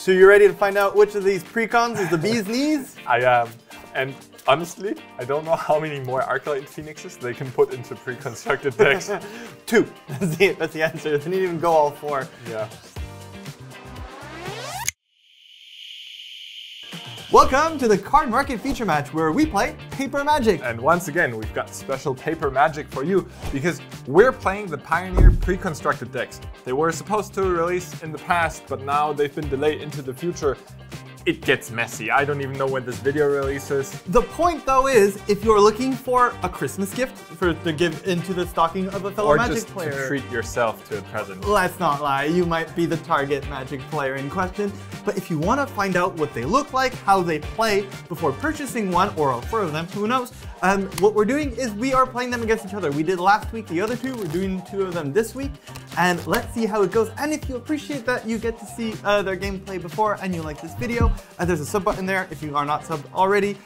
So you ready to find out which of these precons is the bee's knees? I am. And honestly, I don't know how many more Arclight Phoenixes they can put into pre-constructed decks. 2. That's the answer. They didn't even go all 4. Yeah. Welcome to the Card Market feature match where we play Paper Magic. And once again, we've got special Paper Magic for you because we're playing the Pioneer pre-constructed decks. They were supposed to release in the past, but now they've been delayed into the future. It gets messy. I don't even know when this video releases. The point though is, if you're looking for a Christmas gift to give into the stocking of a fellow Magic player. Or just to treat yourself to a present. Let's not lie, you might be the target Magic player in question. But if you want to find out what they look like, how they play, before purchasing one or all 4 of them, who knows, what we're doing is we are playing them against each other. We did last week the other 2, we're doing 2 of them this week. And let's see how it goes. And if you appreciate that you get to see their gameplay before and you like this video, there's a sub button there if you are not subbed already.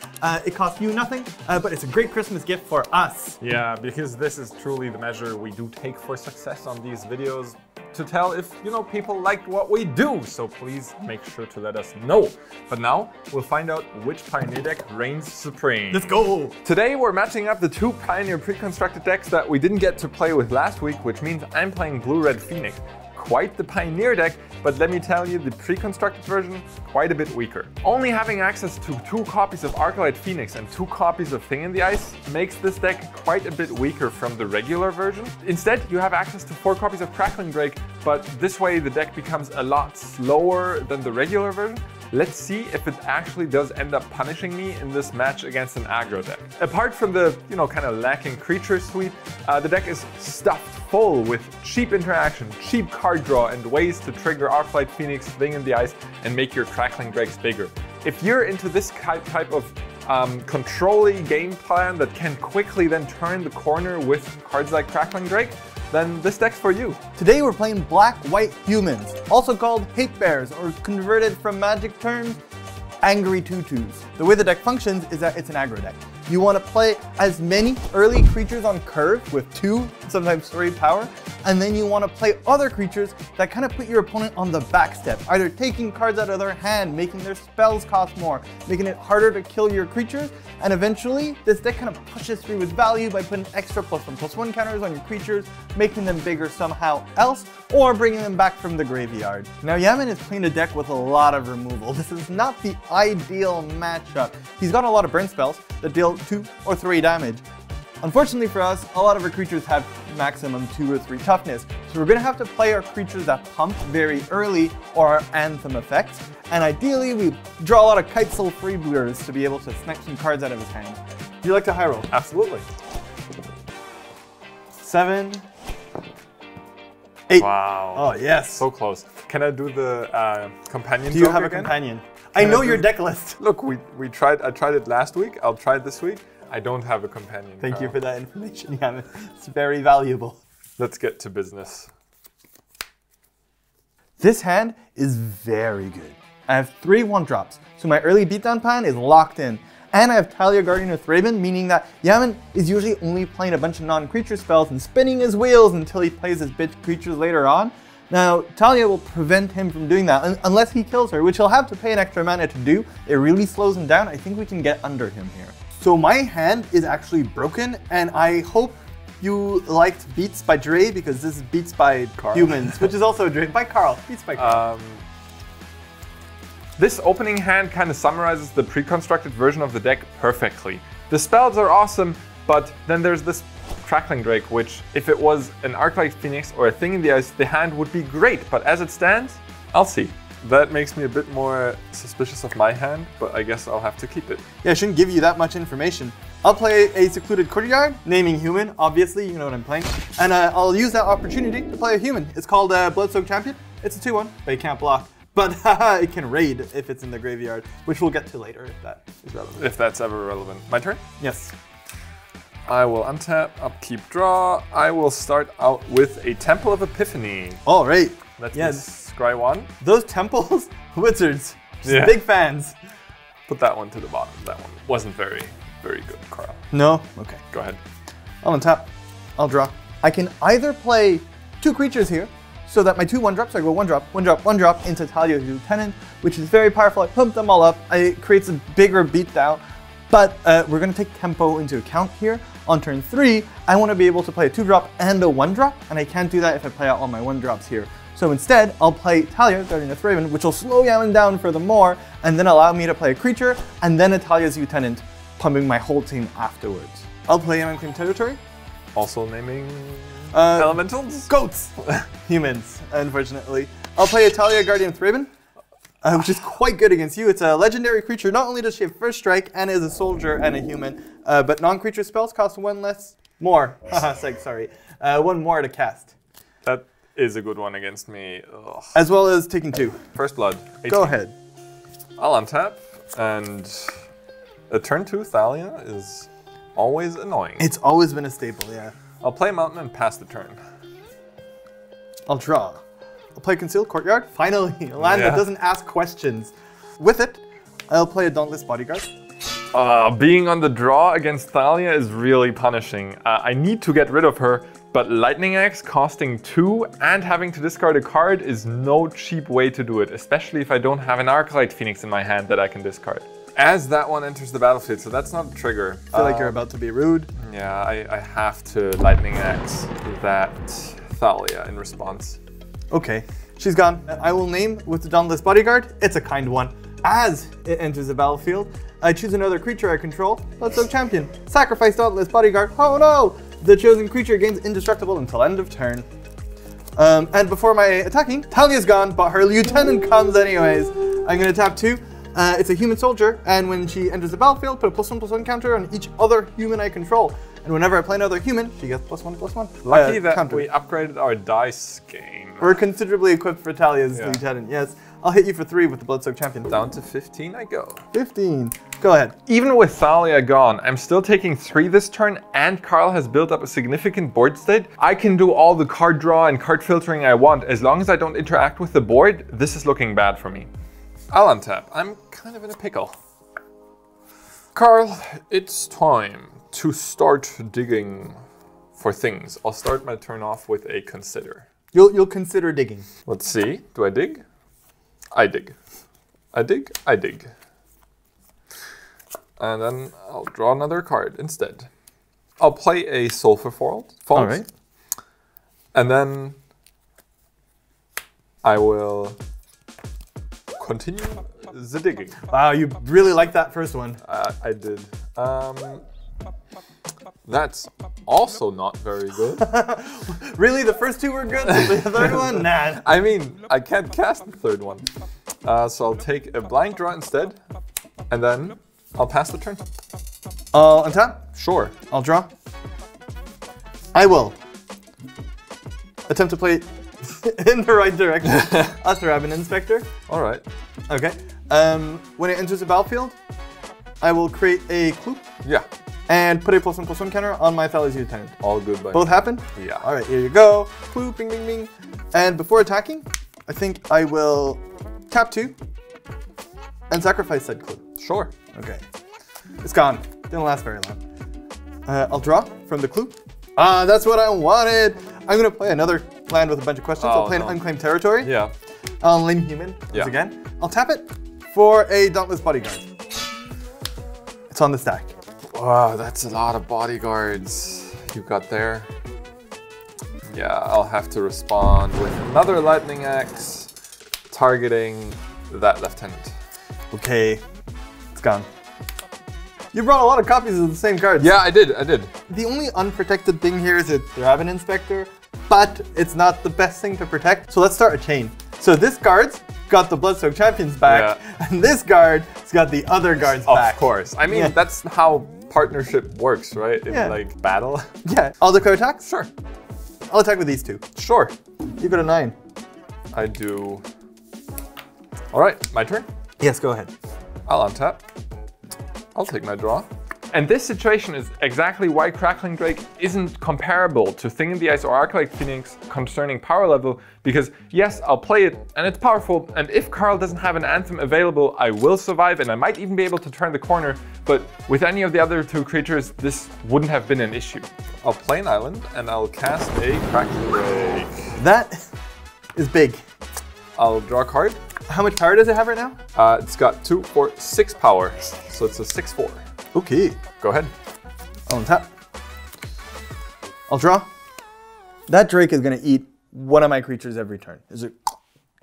It costs you nothing, but it's a great Christmas gift for us. Yeah, because this is truly the measure we do take for success on these videos, to tell if, you know, people like what we do. So please make sure to let us know. But now we'll find out which Pioneer deck reigns supreme. Let's go! Today we're matching up the 2 Pioneer pre-constructed decks that we didn't get to play with last week, which means I'm playing Blue-Red Phoenix. Quite the Pioneer deck, but let me tell you, the pre-constructed version, quite a bit weaker. Only having access to 2 copies of Arclight Phoenix and 2 copies of Thing in the Ice makes this deck quite a bit weaker from the regular version. Instead, you have access to 4 copies of Crackling Drake, but this way the deck becomes a lot slower than the regular version. Let's see if it actually does end up punishing me in this match against an aggro deck. Apart from the, you know, kind of lacking creature suite, the deck is stuffed full with cheap interaction, cheap card draw, and ways to trigger Arclight Phoenix, Thing in the Ice, and make your Crackling Drakes bigger. If you're into this type of control-y game plan that can quickly then turn the corner with cards like Crackling Drake, then this deck's for you. Today we're playing Black-White Humans, also called Hate Bears, or converted from Magic terms, Angry Tutus. The way the deck functions is that it's an aggro deck. You want to play as many early creatures on curve with 2, sometimes 3 power, and then you want to play other creatures that kind of put your opponent on the back step, either taking cards out of their hand, making their spells cost more, making it harder to kill your creatures, and eventually this deck kind of pushes through its value by putting extra +1/+1 counters on your creatures, making them bigger somehow else, or bringing them back from the graveyard. Now Jamin is playing a deck with a lot of removal. This is not the ideal matchup. He's got a lot of burn spells that deal 2 or 3 damage. Unfortunately for us, a lot of our creatures have maximum 2 or 3 toughness, so we're going to have to play our creatures that pump very early or our Anthem effects, and ideally we draw a lot of Kite Soul Freebooters to be able to snipe some cards out of his hand. Do you like to high roll? Absolutely. 7, 8. Wow. Oh yes. So close. Can I do the companion? Do you have a again? companion? I know your deck list. Look, I tried it last week. I'll try it this week. I don't have a companion. Thank you for that information, Jamin. It's very valuable. Let's get to business. This hand is very good. I have 3 1-drops, so my early beatdown plan is locked in. And I have Talia, Guardian of Thraben, meaning that Jamin is usually only playing a bunch of non-creature spells and spinning his wheels until he plays his bitch creatures later on. Now, Talia will prevent him from doing that unless he kills her, which he'll have to pay an extra mana to do. It really slows him down. I think we can get under him here. So my hand is actually broken, and I hope you liked Beats by Dre, because this is Beats by Carl. Humans, which is also Dre by Carl. Beats by Carl. This opening hand kind of summarizes the pre-constructed version of the deck perfectly. The spells are awesome, but then there's this Crackling Drake, which, if it was an Arclight Phoenix or a Thing in the Ice, the hand would be great, but as it stands, I'll see. That makes me a bit more suspicious of my hand, but I guess I'll have to keep it. Yeah, I shouldn't give you that much information. I'll play a Secluded Courtyard, naming Human, obviously, you know what I'm playing. And I'll use that opportunity to play a Human. It's called Bloodsoaked Champion. It's a 2/1, but it can't block. But it can raid if it's in the graveyard, which we'll get to later if that is relevant. If that's ever relevant. My turn? Yes. I will untap, upkeep, draw. I will start out with a Temple of Epiphany. All right. That's scry 1. Those temples, wizards, just Yeah. big fans. Put that one to the bottom. That one wasn't very good, Carl. No? Okay. Go ahead. I'll untap. I'll draw. I can either play 2 creatures here, so that my 2 1-drops, I go 1-drop, 1-drop, 1-drop into Talia's Lieutenant, which is very powerful. I pump them all up. It creates a bigger beatdown. But we're going to take tempo into account here. On turn 3, I want to be able to play a 2-drop and a 1-drop, and I can't do that if I play out all my 1-drops here. So instead, I'll play Talia, Guardian of Thraben, which will slow Yamin down furthermore, and then allow me to play a creature, and then a Talia's Lieutenant, pumping my whole team afterwards. I'll play Unclaimed Territory. Also naming elementals? Goats! Humans, unfortunately. I'll play a Talia, Guardian of Thraben. Which is quite good against you. It's a legendary creature. Not only does she have first strike and is a soldier and a human, but non-creature spells cost 1 more. Sorry. 1 more to cast. That is a good one against me. Ugh. As well as taking 2. First blood. 18. Go ahead. I'll untap, and a turn 2 Thalia is always annoying. It's always been a staple, yeah. I'll play Mountain and pass the turn. I'll draw. I'll play Concealed Courtyard. Finally, a land that doesn't ask questions. With it, I'll play a Dauntless Bodyguard. Being on the draw against Thalia is really punishing. I need to get rid of her, but Lightning Axe costing 2 and having to discard a card is no cheap way to do it, especially if I don't have an Arclight Phoenix in my hand that I can discard. As that one enters the battlefield, so that's not a trigger. I feel like you're about to be rude. Yeah, I have to Lightning Axe that Thalia in response. Okay, she's gone. I will name with the Dauntless Bodyguard. It's a kind one. As it enters the battlefield, I choose another creature I control. Let's go Champion. Sacrifice Dauntless Bodyguard. Oh no! The chosen creature gains indestructible until end of turn. And before my attacking, Talia's gone, but her lieutenant comes anyways. I'm going to tap 2. It's a human soldier, and when she enters the battlefield, put a +1/+1 counter on each other human I control. And whenever I play another human, she gets +1/+1. Lucky that counter. we upgraded our dice game. We're considerably equipped for Talia's lieutenant, yes. I'll hit you for 3 with the Bloodsoaked Champion. Down to 15 I go. 15. Go ahead. Even with Thalia gone, I'm still taking 3 this turn, and Carl has built up a significant board state. I can do all the card draw and card filtering I want. As long as I don't interact with the board, this is looking bad for me. I'll untap. I'm kind of in a pickle. Carl, it's time to start digging for things. I'll start my turn off with a consider. You'll consider digging. Let's see. Do I dig? I dig. I dig. I dig. And then I'll draw another card instead. I'll play a Sulfur Fault. All right. And then I will continue the digging. Wow, you really like that first one. I did. That's also not very good. Really? The first 2 were good? The third one? Nah. I mean, I can't cast the third one. So I'll take a blank draw instead, and then I'll pass the turn. I'll untap. Sure. I'll draw. I will attempt to play in the right direction. A Thraben Inspector. All right. Okay. When it enters the battlefield, I will create a Kloop. Yeah. And put a +1/+1 counter on my Thalia's Lieutenant. All good, buddy. Both happen? Yeah. All right, here you go. Kloop, bing, bing, bing. And before attacking, I think I will tap 2 and sacrifice said Kloop. Sure. Okay. It's gone. Didn't last very long. I'll draw from the Kloop. Ah, that's what I wanted. I'm going to play another land with a bunch of questions. I'll play an Unclaimed Territory. Yeah. I'll name human once again. I'll tap it for a Dauntless Bodyguard. It's on the stack. Wow, that's a lot of bodyguards you got there. Yeah, I'll have to respond with another Lightning Axe, targeting that lieutenant. Okay, it's gone. You brought a lot of copies of the same cards. Yeah, I did. The only unprotected thing here is a Thraben Inspector, but it's not the best thing to protect. So let's start a chain. So this guard's got the Bloodsoaked Champions back, and this guard's got the other guards back. Of course. I mean, that's how partnership works, right? In like battle. Yeah. I'll declare attacks? Sure. I'll attack with these 2. Sure. You got a 9. I do. All right, my turn. Yes, go ahead. I'll untap. I'll take my draw. And this situation is exactly why Crackling Drake isn't comparable to Thing in the Ice or Arclight Phoenix concerning power level, because yes, I'll play it and it's powerful, and if Carl doesn't have an Anthem available, I will survive and I might even be able to turn the corner, but with any of the other 2 creatures, this wouldn't have been an issue. I'll play an island and I'll cast a Crackling Drake. That is big. I'll draw a card. How much power does it have right now? It's got 2, 4, 6 power. So it's a 6/4. Okay. Go ahead. I'll untap. I'll draw. That Drake is going to eat one of my creatures every turn. Is it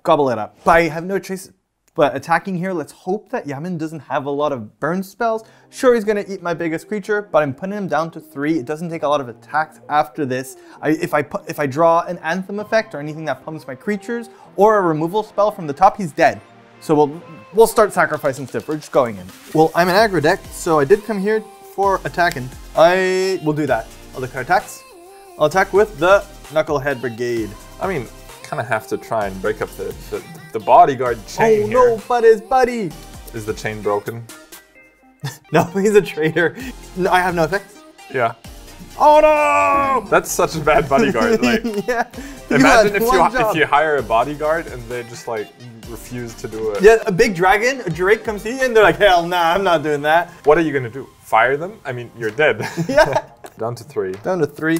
gobble it up? But I have no choice but attacking here. Let's hope that Jamin doesn't have a lot of burn spells. Sure, he's going to eat my biggest creature, but I'm putting him down to 3. It doesn't take a lot of attacks after this. If I draw an Anthem effect or anything that pumps my creatures or a removal spell from the top, he's dead. So we'll start sacrificing stuff. We're just going in. Well, I'm an aggro deck, so I did come here for attacking. I will do that. I'll declare attacks. I'll attack with the Knucklehead Brigade. I mean, kind of have to try and break up the bodyguard chain. Oh no, but his buddy! Is the chain broken? No, he's a traitor. No, I have no effects. Yeah. Oh no! That's such a bad bodyguard. Like, yeah. imagine if you hire a bodyguard and they just like refuse to do it. Yeah, a big dragon, a Drake comes here and they're like, hell nah, I'm not doing that. What are you gonna do? Fire them? I mean, you're dead. Yeah. Down to 3. Down to 3.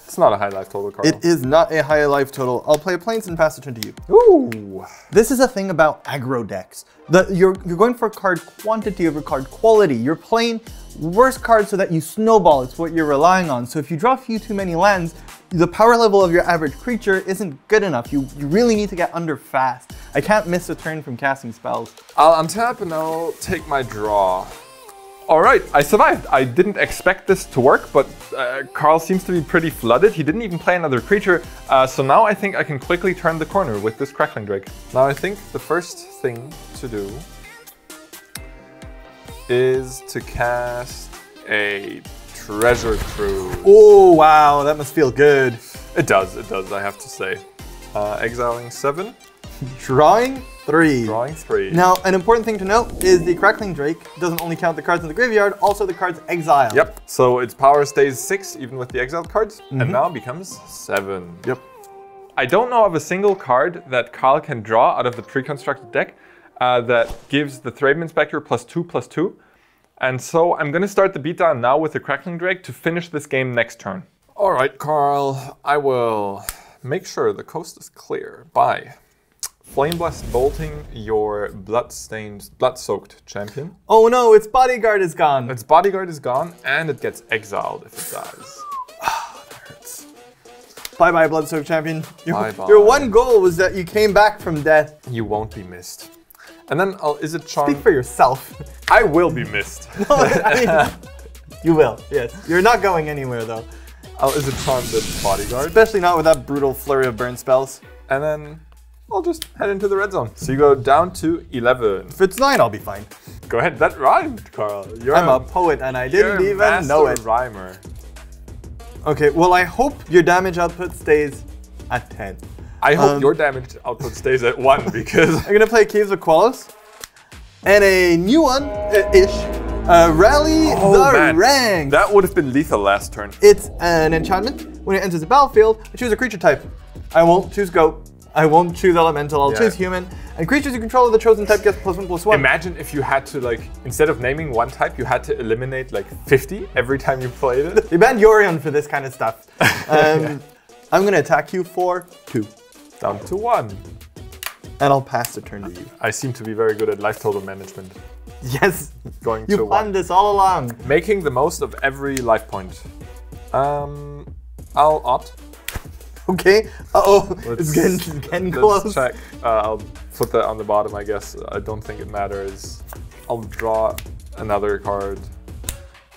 It's not a high life total, Carl. It is not a high life total. I'll play a Plains and pass the turn to you. Ooh. This is a thing about aggro decks. You're going for card quantity over card quality. You're playing worse cards so that you snowball. It's what you're relying on. So if you draw a few too many lands, the power level of your average creature isn't good enough. You really need to get under fast. I can't miss a turn from casting spells. I'll untap and I'll take my draw. All right, I survived. I didn't expect this to work, but Carl seems to be pretty flooded. He didn't even play another creature. So now I think I can quickly turn the corner with this Crackling Drake. Now I think the first thing to do is to cast a Treasure Cruise. Oh, wow, that must feel good. It does, I have to say. Exiling 7. Drawing 3. Drawing 3. Now, an important thing to note is the Crackling Drake doesn't only count the cards in the graveyard, also the cards exiled. Yep, so its power stays 6 even with the exiled cards, and now becomes 7. Yep. I don't know of a single card that Carl can draw out of the pre-constructed deck that gives the Thraben Inspector +2/+2. And so I'm going to start the beatdown now with the Crackling Drake to finish this game next turn. All right, Carl, I will make sure the coast is clear by Flame Blast bolting your blood-soaked champion. Oh no, its bodyguard is gone. Its bodyguard is gone, and it gets exiled if it dies. Oh, that hurts. Bye-bye, blood-soaked champion. Bye-bye. Your one goal was that you came back from death. You won't be missed. And then Izzet Charm. Speak for yourself. I will be missed. No, I mean, you will, yes. You're not going anywhere, though. I'll Izzet Charm this bodyguard. Especially not with that brutal flurry of burn spells. And then I'll just head into the red zone. So you go down to 11. If it's 9, I'll be fine. Go ahead, that rhymed, Carl. I'm a poet and I didn't even know it. Rhymer. Okay, well I hope your damage output stays at 10. I hope your damage output stays at 1 because I'm gonna play Caves of Qualos. And a new one-ish. Rally the Ranks. That would have been lethal last turn. It's an enchantment. When it enters the battlefield, I choose a creature type. I won't choose goat. I won't choose elemental. I'll choose human. And creatures you control of the chosen type get +1/+1. Imagine if you had to, like, instead of naming one type, you had to eliminate like 50 every time you played it. They banned Yorion for this kind of stuff. I'm gonna attack you for 2. Down to 1. And I'll pass the turn to you. I seem to be very good at life total management. Yes. Going you to 1. You planned this all along. Making the most of every life point. I'll opt. Okay. Uh-oh. It's getting close. Let's check. I'll put that on the bottom, I guess. I don't think it matters. I'll draw another card.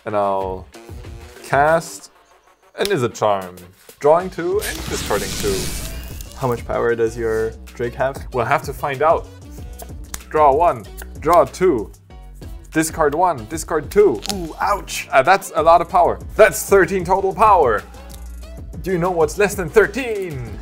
And I'll cast an Izzet Charm. Drawing 2 and discarding 2. How much power does your Drake have? We'll have to find out. Draw 1. Draw 2. Discard 1. Discard 2. Ooh, ouch. That's a lot of power. That's 13 total power. Do you know what's less than 13?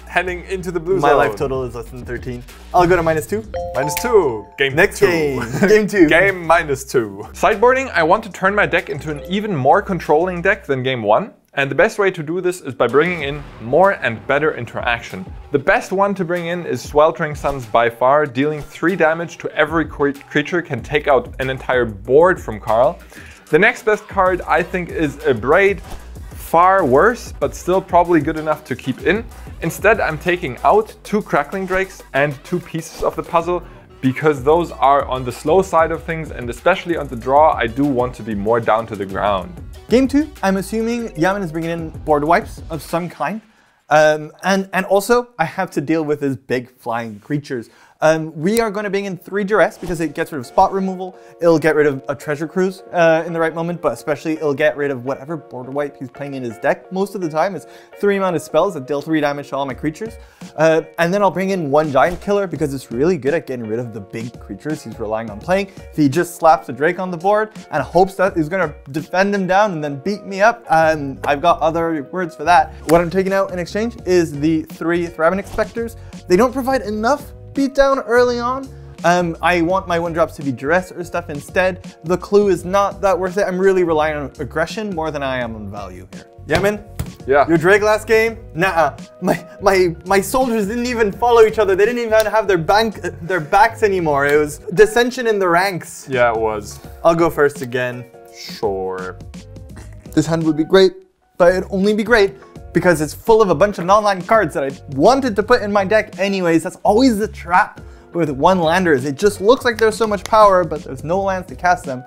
Heading into the blue zone. My life total is less than 13. I'll go to -2. -2. Game Next 2. game. Game 2. Game -2. Sideboarding, I want to turn my deck into an even more controlling deck than game 1. And the best way to do this is by bringing in more and better interaction. The best one to bring in is Sweltering Suns by far. Dealing 3 damage to every creature can take out an entire board from Carl. The next best card I think is Abrade. far worse, but still probably good enough to keep in. Instead, I'm taking out 2 Crackling Drakes and 2 pieces of the puzzle, because those are on the slow side of things, and especially on the draw, I do want to be more down to the ground. Game 2, I'm assuming Jamin is bringing in board wipes of some kind. And also, I have to deal with his big flying creatures. We are going to bring in 3 duress because it gets rid of spot removal. It'll get rid of a treasure cruise in the right moment, but especially it'll get rid of whatever board wipe he's playing in his deck. Most of the time, it's 3 amount of spells that deal 3 damage to all my creatures. And then I'll bring in 1 giant killer because it's really good at getting rid of the big creatures he's relying on playing. If he just slaps a Drake on the board and hopes that he's going to defend him down and then beat me up, I've got other words for that. What I'm taking out in exchange is the 3 Thraben Expectors. They don't provide enough beatdown early on. I want my 1-drops to be duress or stuff instead. The clue is not that worth it. I'm really relying on aggression more than I am on value here. Jamin? Yeah. Your Drake last game? Nah. My soldiers didn't even follow each other. They didn't even have their backs anymore. It was dissension in the ranks. Yeah, it was. I'll go first again. Sure. This hand would be great, but it'd only be great because it's full of a bunch of non-land cards that I wanted to put in my deck anyways. That's always the trap with 1-landers. It just looks like there's so much power, but there's no lands to cast them.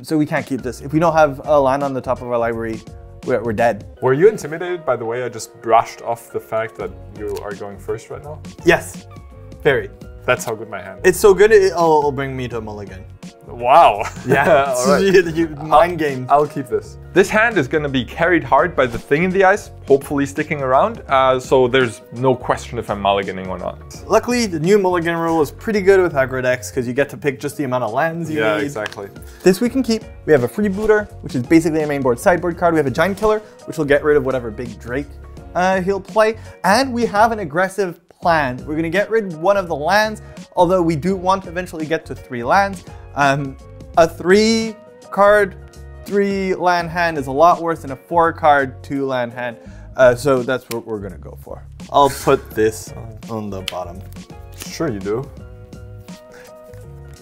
So we can't keep this. If we don't have a land on the top of our library, we're dead. Were you intimidated by the way I just brushed off the fact that you are going first right now? Yes, very. That's how good my hand is. It's so good, it'll bring me to a mulligan. Wow. Yeah, right. Mind game. I'll keep this. This hand is going to be carried hard by the thing in the ice, hopefully sticking around. So there's no question if I'm mulliganing or not. Luckily, the new mulligan rule is pretty good with aggro decks because you get to pick just the amount of lands you need. Yeah, exactly. This we can keep. We have a freebooter, which is basically a main board sideboard card. We have a giant killer, which will get rid of whatever big Drake he'll play. And we have an aggressive plan. We're going to get rid of one of the lands, although we do want to eventually get to 3 lands. A 3-card, 3-land hand is a lot worse than a 4-card, 2-land hand. So that's what we're going to go for. I'll put this on the bottom. Sure you do.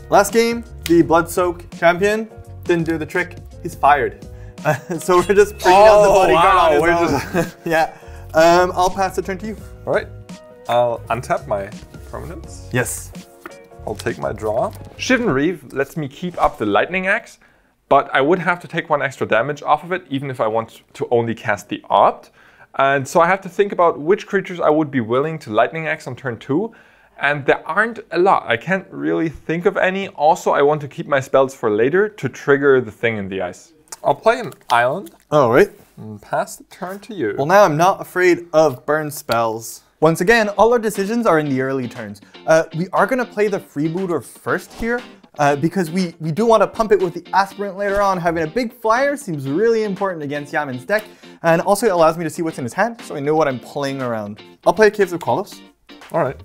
Last game, the Bloodsoak champion didn't do the trick. He's fired. So we're just bringing out the bodyguard on his own. Yeah. I'll pass the turn to you. All right. I'll untap my permanents. Yes. I'll take my draw. Shivan Reeve lets me keep up the Lightning Axe, but I would have to take 1 extra damage off of it, even if I want to only cast the Opt. And so I have to think about which creatures I would be willing to Lightning Axe on turn 2. And there aren't a lot. I can't really think of any. Also, I want to keep my spells for later to trigger the thing in the ice. I'll play an island. All right. And pass the turn to you. Well, now I'm not afraid of burn spells. Once again, all our decisions are in the early turns. We are going to play the freebooter first here because we do want to pump it with the aspirant later on. Having a big flyer seems really important against Jamin's deck, and also it allows me to see what's in his hand, so I know what I'm playing around. I'll play Caves of Kolos. All right.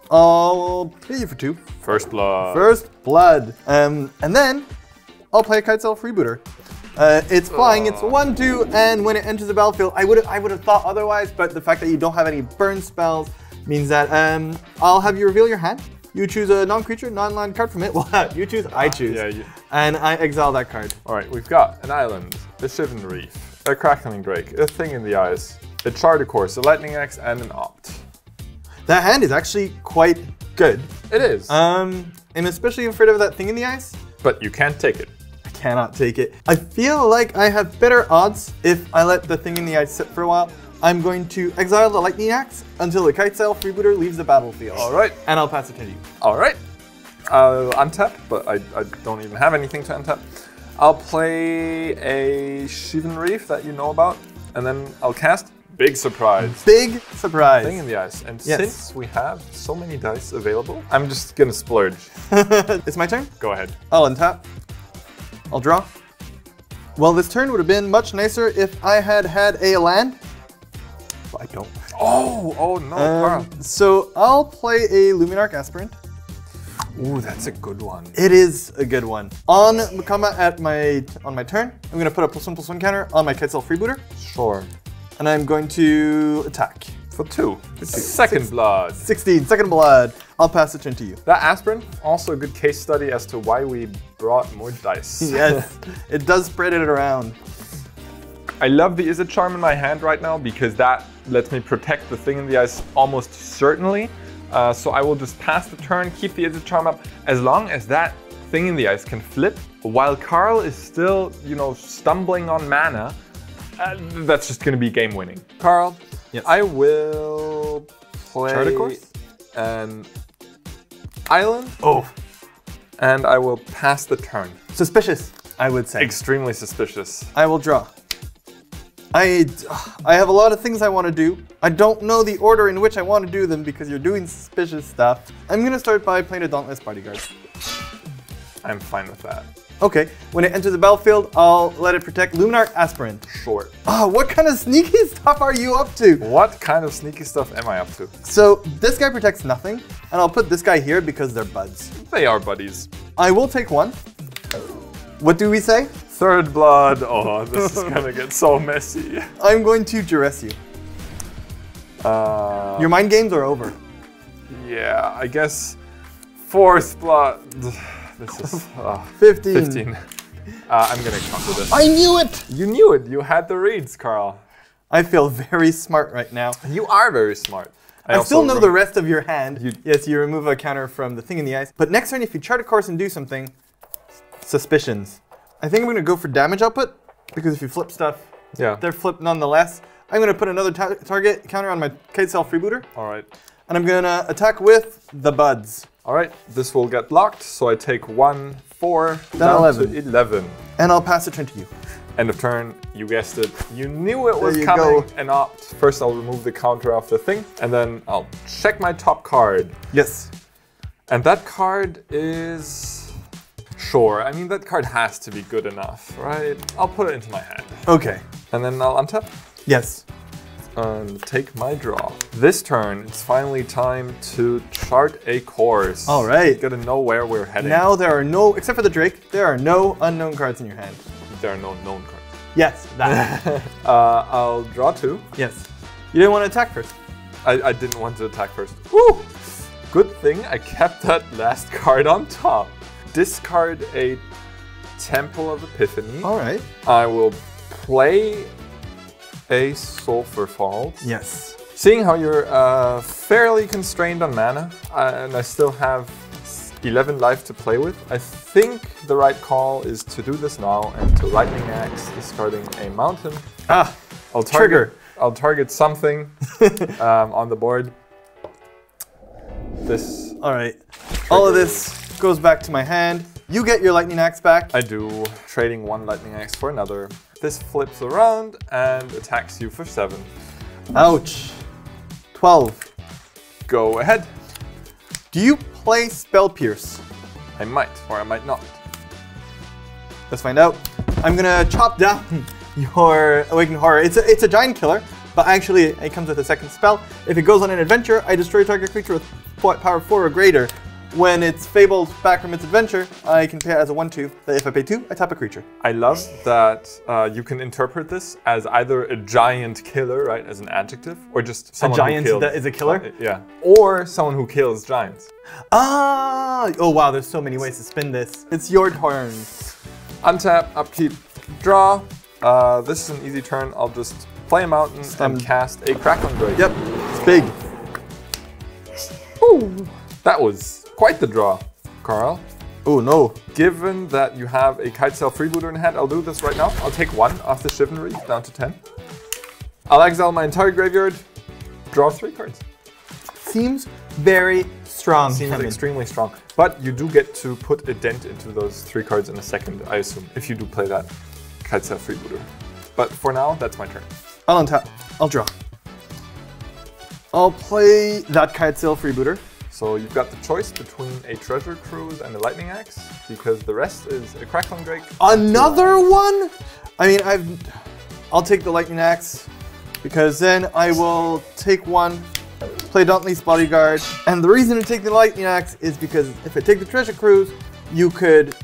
I'll hit you for 2. First blood. First blood. And then I'll play a Kitesail freebooter. It's flying, it's 1/2, and when it enters the battlefield, I would have thought otherwise, but the fact that you don't have any burn spells means that I'll have you reveal your hand. You choose a non-creature, non-land card from it. Well, you choose, I choose. Yeah, and I exile that card. All right, we've got an island, a Shivan Reef, a Crackling Drake, a thing in the ice, a Charter Course, a Lightning Axe, and an Opt. That hand is actually quite good. It is. I'm especially afraid of that thing in the ice. But you can't take it. Cannot take it. I feel like I have better odds if I let the thing in the ice sit for a while. I'm going to exile the Lightning Axe until the Kitesail freebooter leaves the battlefield. All right. And I'll pass it to you. All right. I'll untap, but I don't even have anything to untap. I'll play a Shivan Reef that you know about, and then I'll cast Big Surprise. Big surprise. Thing in the ice. And yes. Since we have so many dice available, I'm just gonna splurge. It's my turn? Go ahead. I'll untap. I'll draw. Well, this turn would have been much nicer if I had a land. But I don't. Oh no. So I'll play a Luminarch Aspirant. Ooh, that's a good one. It is a good one. On combat on my turn, I'm going to put a +1/+1 counter on my Kitesail freebooter. Sure. And I'm going to attack. For 2. Second blood. 16, second blood. I'll pass the turn to you. That aspirin, also a good case study as to why we brought more dice. Yes, it does spread it around. I love the Izzet charm in my hand right now because that lets me protect the thing in the ice almost certainly. So I will just pass the turn, keep the Izzet charm up, as long as that thing in the ice can flip while Carl is still, you know, stumbling on mana. That's just going to be game winning. Carl, yes. I will play Chart a course? an island. Oh. And I will pass the turn. Suspicious, I would say. Extremely suspicious. I will draw. I have a lot of things I want to do. I don't know the order in which I want to do them because you're doing suspicious stuff. I'm going to start by playing a Dauntless Bodyguard. I'm fine with that. Okay, when it enters the battlefield, I'll let it protect Luminarch Aspirant. Sure. Oh, what kind of sneaky stuff are you up to? What kind of sneaky stuff am I up to? So this guy protects nothing, and I'll put this guy here because they're buds. They are buddies. I will take one. What do we say? Third blood. Oh, this is gonna get so messy. I'm going to duress you. Your mind games are over. Yeah, I guess fourth blood. This is 15. 15. I'm gonna counter this. I knew it! You knew it. You had the reads, Carl. I feel very smart right now. You are very smart. I still know the rest of your hand. Yes, you remove a counter from the thing in the ice. But next turn, if you chart a course and do something, suspicions. I think I'm going to go for damage output, because if you flip stuff, they're flipped nonetheless. I'm going to put another target counter on my Kitecell Freebooter. All right. And I'm going to attack with the buds. All right, this will get blocked, so I take 1, 4, down 11. to 11. And I'll pass the turn to you. End of turn, you guessed it. You knew it was There you coming go. and opt. First I'll remove the counter off the thing, and then I'll check my top card. Yes. And that card is... Sure, I mean that card has to be good enough, right? I'll put it into my hand. Okay. And then I'll untap. Yes. And take my draw. This turn, it's finally time to chart a course. All right. Gotta know where we're heading. Now there are no, except for the Drake, there are no unknown cards in your hand. There are no known cards. Yes, that. I'll draw 2. Yes. You didn't want to attack first. I didn't want to attack first. Woo! Good thing I kept that last card on top. Discard a Temple of Epiphany. All right. I will play a Sulphur Falls. Yes. Seeing how you're fairly constrained on mana, and I still have 11 life to play with, I think the right call is to do this now and to Lightning Axe, discarding a mountain. Ah, I'll trigger. I'll target something on the board. This. All right. All of this goes back to my hand. You get your Lightning Axe back. I do, trading 1 Lightning Axe for another. This flips around and attacks you for 7. Ouch. 12. Go ahead. Do you play Spell Pierce? I might, or I might not. Let's find out. I'm gonna chop down your Awakened Horror. It's a giant killer, but actually it comes with a second spell. If it goes on an adventure, I destroy target creature with power 4 or greater. When it's fabled back from its adventure, I can pay it as a 1/2. If I pay 2, I tap a creature. I love that you can interpret this as either a giant killer, right, as an adjective, or just someone a giant who kills. that is a killer? Yeah. Or someone who kills giants. Ah! Oh wow, there's so many ways to spin this. It's your turn. Untap, upkeep, draw. This is an easy turn. I'll just play a mountain and cast a Crackling Drake. Yep, it's big. Ooh, that was quite the draw, Carl. Oh no. Given that you have a Kitecell Freebooter in hand, I'll do this right now. I'll take 1 off the Chivalry down to 10. I'll exile my entire graveyard, draw 3 cards. Seems very strong. Seems extremely strong. But you do get to put a dent into those 3 cards in a second, I assume, if you do play that Kitecell Freebooter. But for now, that's my turn. I'll untap. I'll draw. I'll play that Kitecell Freebooter. So you've got the choice between a Treasure Cruise and a Lightning Axe, because the rest is a Crackling Drake. Another one? I mean, I'll take the Lightning Axe, because then I will take 1, play Dauntless Bodyguard. And the reason to take the Lightning Axe is because if I take the Treasure Cruise, you could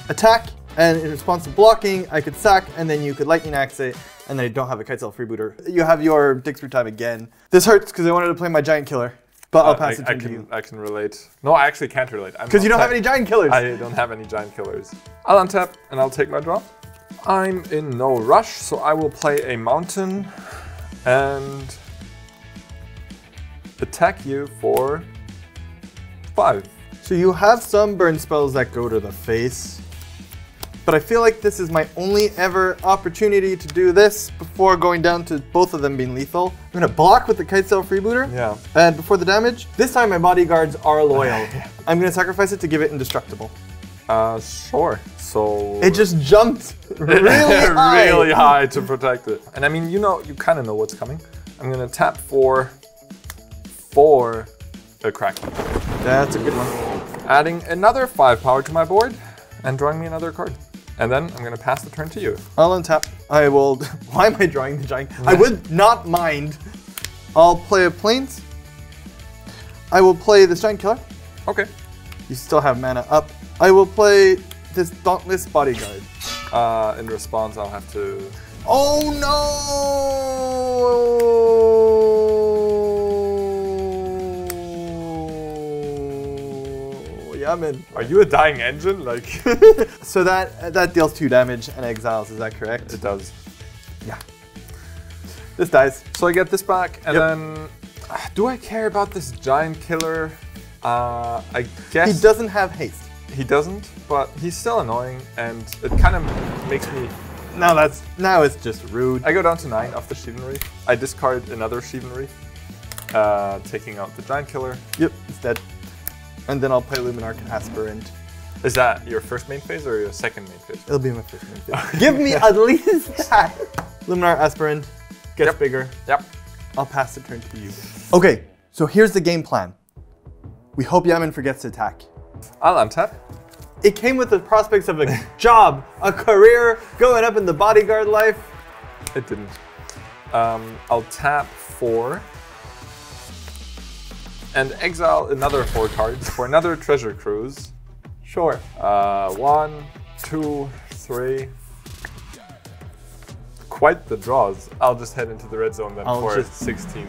attack, and in response to blocking, I could sack, and then you could Lightning Axe it, and then I don't have a Kitecell Freebooter. You have your dig through time again. This hurts because I wanted to play my Giant Killer. But I'll pass it to you. I can relate. No, I actually can't relate. Because you don't have any giant killers. I don't have any giant killers. I'll untap and I'll take my draw. I'm in no rush, so I will play a mountain and attack you for 5. So you have some burn spells that go to the face, but I feel like this is my only ever opportunity to do this before going down to both of them being lethal. I'm gonna block with the Kite Sail Freebooter. Yeah. And before the damage, this time my bodyguards are loyal. I'm gonna sacrifice it to give it indestructible. Sure. So it just jumped really high. Really high to protect it. And I mean, you kind of know what's coming. I'm gonna tap for a Kraken. That's a good one. Adding another 5 power to my board and drawing me another card. And then I'm gonna pass the turn to you. I'll untap. I will. Why am I drawing the giant? I would not mind. I'll play a Plains. I will play this Giant Killer. Okay. You still have mana up. I will play this Dauntless Bodyguard. In response, I'll have to. Oh no! Yamin. Are you a dying engine? Like. So that deals 2 damage and exiles. Is that correct? It does. Yeah. This dies. So I get this back, and then. Do I care about this Giant Killer? I guess. He doesn't have haste. He doesn't, but he's still annoying, and it kind of makes me. Now it's just rude. I go down to 9 off the Sheevan Reef. I discard another Sheevan Reef, taking out the Giant Killer. Yep, it's dead. And then I'll play Luminarch and Aspirant. Is that your first main phase or your second main phase? It'll be my first main phase. Give me at least that. Luminarch, Aspirant gets bigger. Yep. I'll pass the turn to you. Okay, so here's the game plan. We hope Yamin forgets to attack. I'll untap. It came with the prospects of a job, a career, going up in the bodyguard life. It didn't. I'll tap 4 and exile another 4 cards for another treasure cruise. Sure. 1, 2, 3. Quite the draws. I'll just head into the red zone then for 16.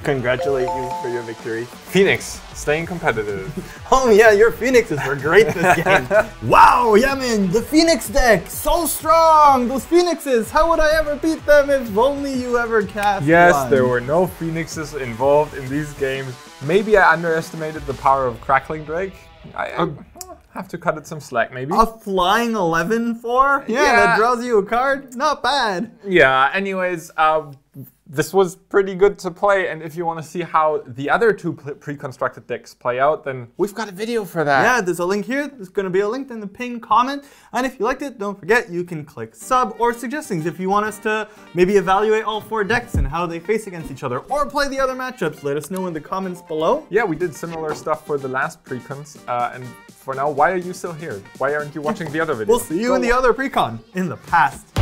Congratulate you for your victory. Phoenix, staying competitive. Oh yeah, your Phoenixes were great this game. Wow, Yamin, the Phoenix deck, so strong. Those Phoenixes, how would I ever beat them if only you ever cast Yes, one? there were no Phoenixes involved in these games. Maybe I underestimated the power of Crackling Drake. I have to cut it some slack, maybe. A flying 11-4? Yeah, that draws you a card. Not bad. Yeah, anyways, this was pretty good to play, and if you want to see how the other 2 pre-constructed decks play out, then we've got a video for that. Yeah, there's a link here. There's going to be a link in the pinned comment. And if you liked it, don't forget you can click sub or suggestions if you want us to maybe evaluate all 4 decks and how they face against each other, or play the other matchups. Let us know in the comments below. Yeah, we did similar stuff for the last precons, and for now, why are you still here? Why aren't you watching the other videos? We'll see you in the other precon in the past.